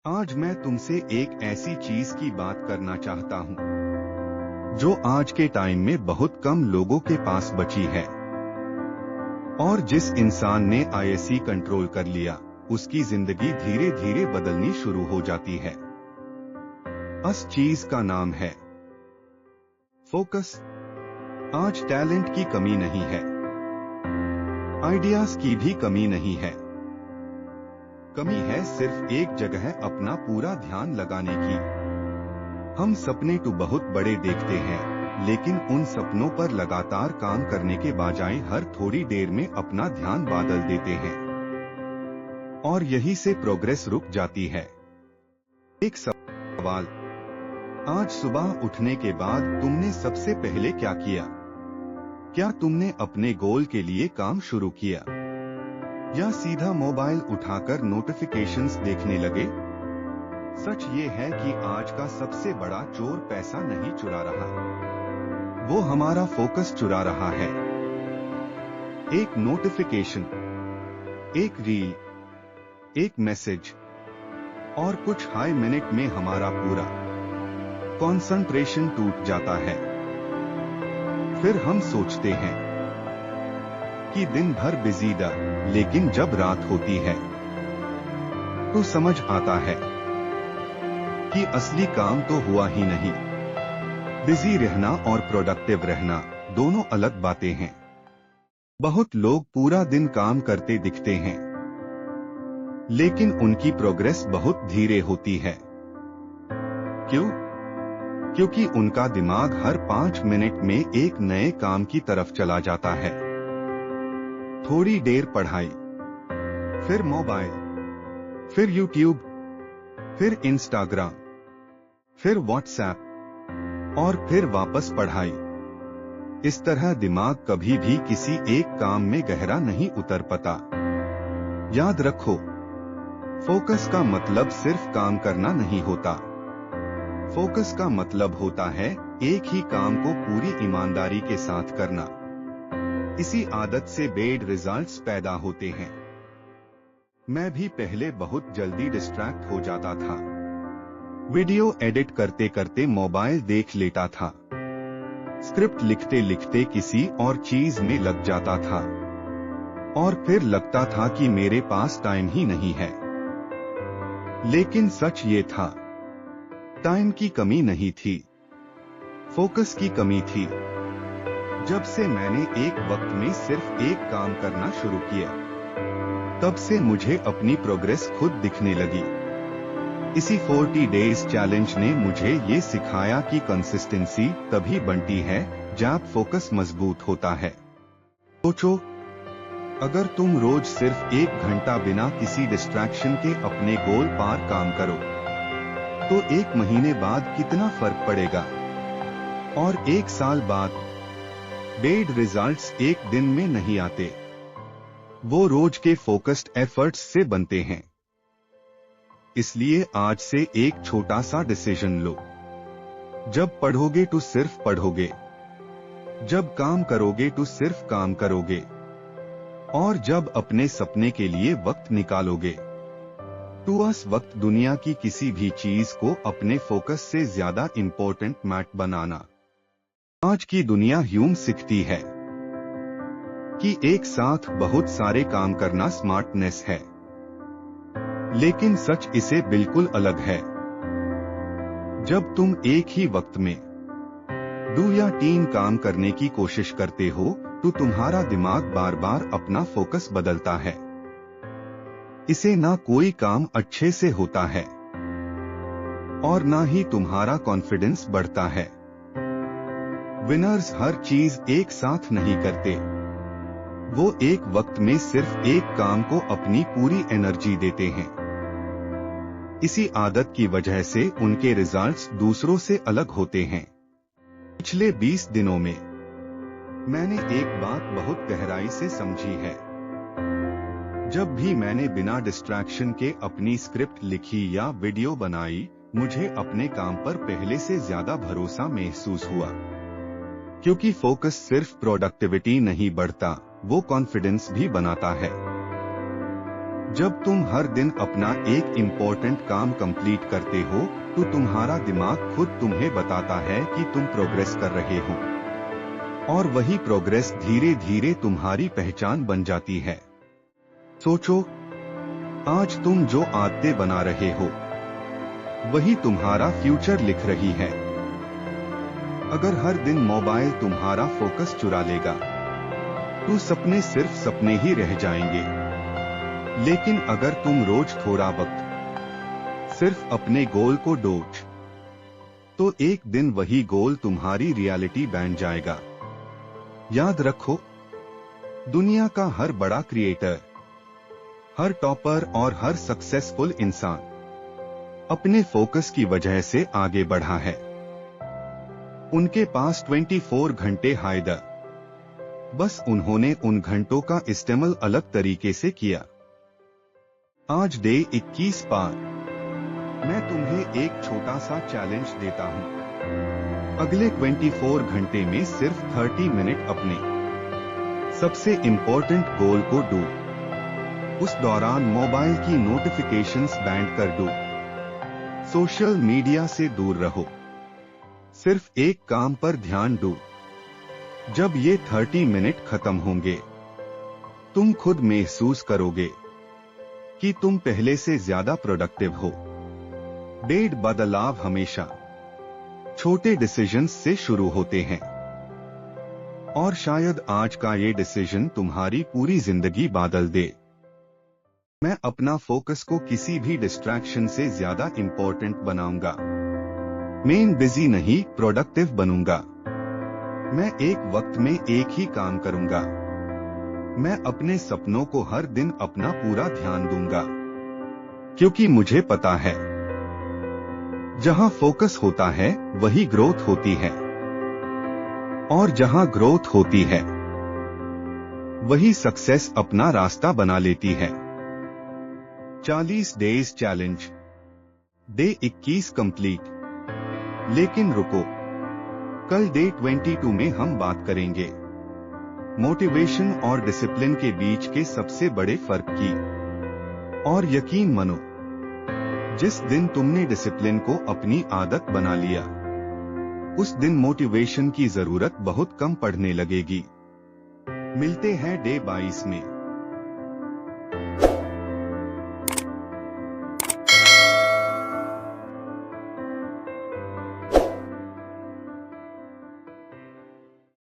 आज मैं तुमसे एक ऐसी चीज की बात करना चाहता हूँ जो आज के टाइम में बहुत कम लोगों के पास बची है। और जिस इंसान ने आईएससी कंट्रोल कर लिया, उसकी जिंदगी धीरे धीरे बदलनी शुरू हो जाती है। उस चीज का नाम है फोकस। आज टैलेंट की कमी नहीं है, आइडियाज की भी कमी नहीं है। कमी है सिर्फ एक जगह अपना पूरा ध्यान लगाने की। हम सपने तो बहुत बड़े देखते हैं, लेकिन उन सपनों पर लगातार काम करने के बजाय हर थोड़ी देर में अपना ध्यान बदल देते हैं, और यही से प्रोग्रेस रुक जाती है। एक सवाल, आज सुबह उठने के बाद तुमने सबसे पहले क्या किया? क्या तुमने अपने गोल के लिए काम शुरू किया, या सीधा मोबाइल उठाकर नोटिफिकेशंस देखने लगे? सच ये है कि आज का सबसे बड़ा चोर पैसा नहीं चुरा रहा, वो हमारा फोकस चुरा रहा है। एक नोटिफिकेशन, एक रील, एक मैसेज और कुछ हाई मिनट में हमारा पूरा कंसंट्रेशन टूट जाता है। फिर हम सोचते हैं कि दिन भर बिजी था, लेकिन जब रात होती है तो समझ आता है कि असली काम तो हुआ ही नहीं। बिजी रहना और प्रोडक्टिव रहना दोनों अलग बातें हैं। बहुत लोग पूरा दिन काम करते दिखते हैं, लेकिन उनकी प्रोग्रेस बहुत धीरे होती है। क्यों? क्योंकि उनका दिमाग हर 5 मिनट में एक नए काम की तरफ चला जाता है। थोड़ी देर पढ़ाई, फिर मोबाइल, फिर यूट्यूब, फिर इंस्टाग्राम, फिर व्हाट्सएप और फिर वापस पढ़ाई। इस तरह दिमाग कभी भी किसी एक काम में गहरा नहीं उतर पाता। याद रखो, फोकस का मतलब सिर्फ काम करना नहीं होता। फोकस का मतलब होता है एक ही काम को पूरी ईमानदारी के साथ करना। इसी आदत से बैड रिजल्ट्स पैदा होते हैं। मैं भी पहले बहुत जल्दी डिस्ट्रैक्ट हो जाता था। वीडियो एडिट करते करते मोबाइल देख लेता था, स्क्रिप्ट लिखते लिखते किसी और चीज में लग जाता था, और फिर लगता था कि मेरे पास टाइम ही नहीं है। लेकिन सच ये था, टाइम की कमी नहीं थी, फोकस की कमी थी। जब से मैंने एक वक्त में सिर्फ एक काम करना शुरू किया, तब से मुझे अपनी प्रोग्रेस खुद दिखने लगी। इसी 40 डेज चैलेंज ने मुझे ये सिखाया कि कंसिस्टेंसी तभी बनती है जब फोकस मजबूत होता है। सोचो, अगर तुम रोज सिर्फ 1 घंटा बिना किसी डिस्ट्रैक्शन के अपने गोल पार काम करो, तो 1 महीने बाद कितना फर्क पड़ेगा? और 1 साल बाद? बैड रिजल्ट्स एक दिन में नहीं आते, वो रोज के फोकस्ड एफर्ट्स से बनते हैं। इसलिए आज से एक छोटा सा डिसीजन लो। जब पढ़ोगे तो सिर्फ पढ़ोगे, जब काम करोगे तो सिर्फ काम करोगे, और जब अपने सपने के लिए वक्त निकालोगे तो उस वक्त दुनिया की किसी भी चीज को अपने फोकस से ज्यादा इंपॉर्टेंट मत बनाना। आज की दुनिया यूं सीखती है कि एक साथ बहुत सारे काम करना स्मार्टनेस है, लेकिन सच इसे बिल्कुल अलग है। जब तुम एक ही वक्त में 2 या 3 काम करने की कोशिश करते हो, तो तुम्हारा दिमाग बार बार अपना फोकस बदलता है। इसे ना कोई काम अच्छे से होता है, और ना ही तुम्हारा कॉन्फिडेंस बढ़ता है। विनर्स हर चीज एक साथ नहीं करते, वो एक वक्त में सिर्फ एक काम को अपनी पूरी एनर्जी देते हैं। इसी आदत की वजह से उनके रिजल्ट्स दूसरों से अलग होते हैं। पिछले 20 दिनों में मैंने एक बात बहुत गहराई से समझी है। जब भी मैंने बिना डिस्ट्रैक्शन के अपनी स्क्रिप्ट लिखी या वीडियो बनाई, मुझे अपने काम पर पहले से ज्यादा भरोसा महसूस हुआ। क्योंकि फोकस सिर्फ प्रोडक्टिविटी नहीं बढ़ता, वो कॉन्फिडेंस भी बनाता है। जब तुम हर दिन अपना एक इम्पोर्टेंट काम कंप्लीट करते हो तो तुम्हारा दिमाग खुद तुम्हें बताता है कि तुम प्रोग्रेस कर रहे हो, और वही प्रोग्रेस धीरे धीरे तुम्हारी पहचान बन जाती है। सोचो, आज तुम जो आदतें बना रहे हो वही तुम्हारा फ्यूचर लिख रही है। अगर हर दिन मोबाइल तुम्हारा फोकस चुरा लेगा तो सपने सिर्फ सपने ही रह जाएंगे। लेकिन अगर तुम रोज थोड़ा वक्त सिर्फ अपने गोल को दो तो एक दिन वही गोल तुम्हारी रियलिटी बन जाएगा। याद रखो, दुनिया का हर बड़ा क्रिएटर, हर टॉपर और हर सक्सेसफुल इंसान अपने फोकस की वजह से आगे बढ़ा है। उनके पास 24 घंटे हायदा, बस उन्होंने उन घंटों का इस्तेमाल अलग तरीके से किया। आज डे 21 पार मैं तुम्हें एक छोटा सा चैलेंज देता हूं। अगले 24 घंटे में सिर्फ 30 मिनट अपने सबसे इम्पोर्टेंट गोल को दो। उस दौरान मोबाइल की नोटिफिकेशंस बैंड कर दो, सोशल मीडिया से दूर रहो, सिर्फ एक काम पर ध्यान दो। जब ये 30 मिनट खत्म होंगे तुम खुद महसूस करोगे कि तुम पहले से ज्यादा प्रोडक्टिव हो। बड़े बदलाव हमेशा छोटे डिसीजंस से शुरू होते हैं, और शायद आज का ये डिसीजन तुम्हारी पूरी जिंदगी बदल दे। मैं अपना फोकस को किसी भी डिस्ट्रैक्शन से ज्यादा इंपॉर्टेंट बनाऊंगा। मैं बिजी नहीं, प्रोडक्टिव बनूंगा। मैं एक वक्त में एक ही काम करूंगा। मैं अपने सपनों को हर दिन अपना पूरा ध्यान दूंगा, क्योंकि मुझे पता है जहां फोकस होता है वही ग्रोथ होती है, और जहां ग्रोथ होती है वही सक्सेस अपना रास्ता बना लेती है। 40 डेज चैलेंज, डे 21 कंप्लीट। लेकिन रुको, कल डे 22 में हम बात करेंगे मोटिवेशन और डिसिप्लिन के बीच के सबसे बड़े फर्क की। और यकीन मानो, जिस दिन तुमने डिसिप्लिन को अपनी आदत बना लिया उस दिन मोटिवेशन की जरूरत बहुत कम पड़ने लगेगी। मिलते हैं डे 22 में।